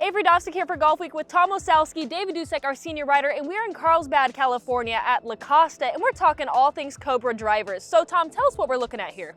Averee Dovsek here for Golfweek with Tom Olsavsky, David Dusek, our senior writer, and we're in Carlsbad, California at La Costa, and we're talking all things Cobra drivers. So Tom, tell us what we're looking at here.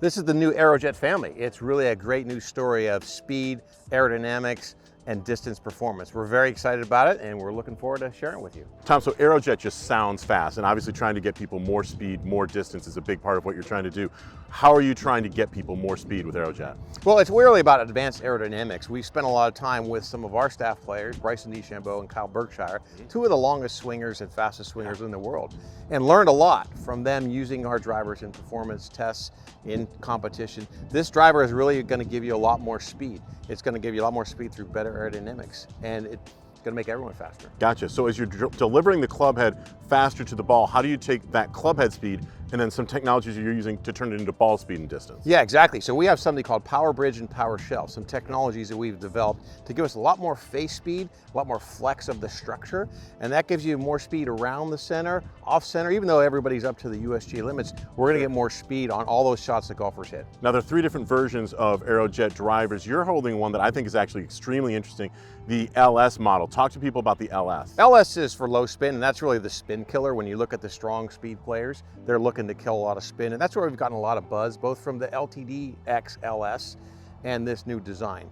This is the new AeroJet family. It's really a great new story of speed, aerodynamics, and distance performance. We're very excited about it, and we're looking forward to sharing it with you. Tom, so AeroJet just sounds fast, and obviously trying to get people more speed, more distance is a big part of what you're trying to do. How are you trying to get people more speed with AeroJet? Well, it's really about advanced aerodynamics. We've spent a lot of time with some of our staff players, Bryson DeChambeau and Kyle Berkshire, two of the longest swingers and fastest swingers in the world, and learned a lot from them using our drivers in performance tests, in competition. This driver is really going to give you a lot more speed. It's going to give you a lot more speed through better aerodynamics, and it's going to make everyone faster. Gotcha. So as you're delivering the club head faster to the ball, how do you take that club head speed and then some technologies you're using to turn it into ball speed and distance? Yeah, exactly. So we have something called Power Bridge and Power Shell, some technologies that we've developed to give us a lot more face speed, a lot more flex of the structure, and that gives you more speed around the center, off center. Even though everybody's up to the USG limits, we're going to get more speed on all those shots that golfers hit. Now, there are three different versions of AeroJet drivers. You're holding one that I think is actually extremely interesting, the LS model. Talk to people about the LS. LS is for low spin, and that's really the spin killer. When you look at the strong speed players, they're looking to kill a lot of spin, and that's where we've gotten a lot of buzz, both from the LTD X LS and this new design.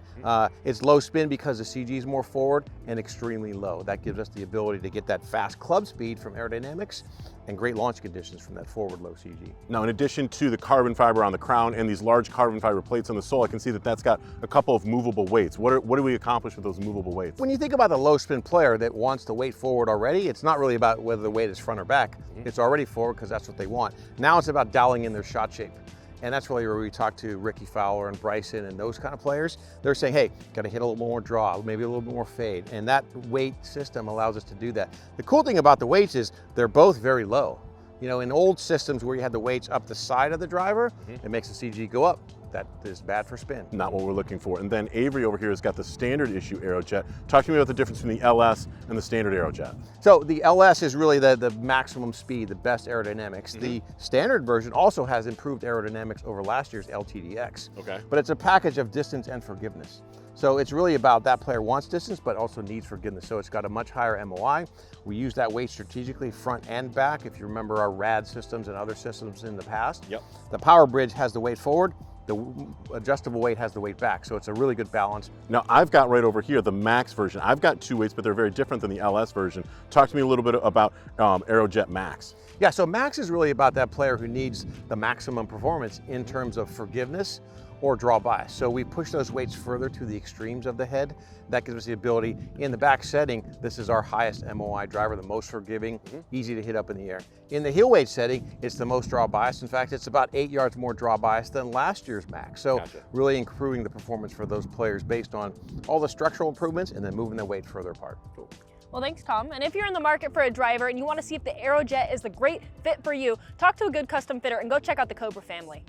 It's low spin because the CG is more forward and extremely low. That gives us the ability to get that fast club speed from aerodynamics and great launch conditions from that forward low CG. Now, in addition to the carbon fiber on the crown and these large carbon fiber plates on the sole, I can see that that's got a couple of movable weights. What do we accomplish with those movable weights? When you think about the low spin player that wants the weight forward already, it's not really about whether the weight is front or back. It's already forward because that's what they want. Now it's about dialing in their shot shape. And that's really where we talk to Ricky Fowler and Bryson and those kind of players. They're saying, hey, got to hit a little more draw, maybe a little bit more fade. And that weight system allows us to do that. The cool thing about the weights is they're both very low. You know, in old systems where you had the weights up the side of the driver, it makes the CG go up. That is bad for spin. Not what we're looking for. And then Averee over here has got the standard issue AeroJet. Talk to me about the difference between the LS and the standard AeroJet. So the LS is really the maximum speed, the best aerodynamics. The standard version also has improved aerodynamics over last year's LTDX. Okay. But it's a package of distance and forgiveness. So it's really about that player wants distance, but also needs forgiveness. So it's got a much higher MOI. We use that weight strategically front and back. If you remember our RAD systems and other systems in the past. Yep. The Power Bridge has the weight forward. The adjustable weight has the weight back, so it's a really good balance. Now, I've got right over here the Max version. I've got two weights, but they're very different than the LS version. Talk to me a little bit about AeroJet Max. Yeah, so Max is really about that player who needs the maximum performance in terms of forgiveness or draw bias. So we push those weights further to the extremes of the head. That gives us the ability, in the back setting, this is our highest MOI driver, the most forgiving, easy to hit up in the air. In the heel weight setting, it's the most draw bias. In fact, it's about 8 yards more draw bias than last year's Max. So really improving the performance for those players based on all the structural improvements and then moving the weight further apart. Cool. Well, thanks, Tom. And if you're in the market for a driver and you want to see if the AeroJet is the great fit for you, talk to a good custom fitter and go check out the Cobra family.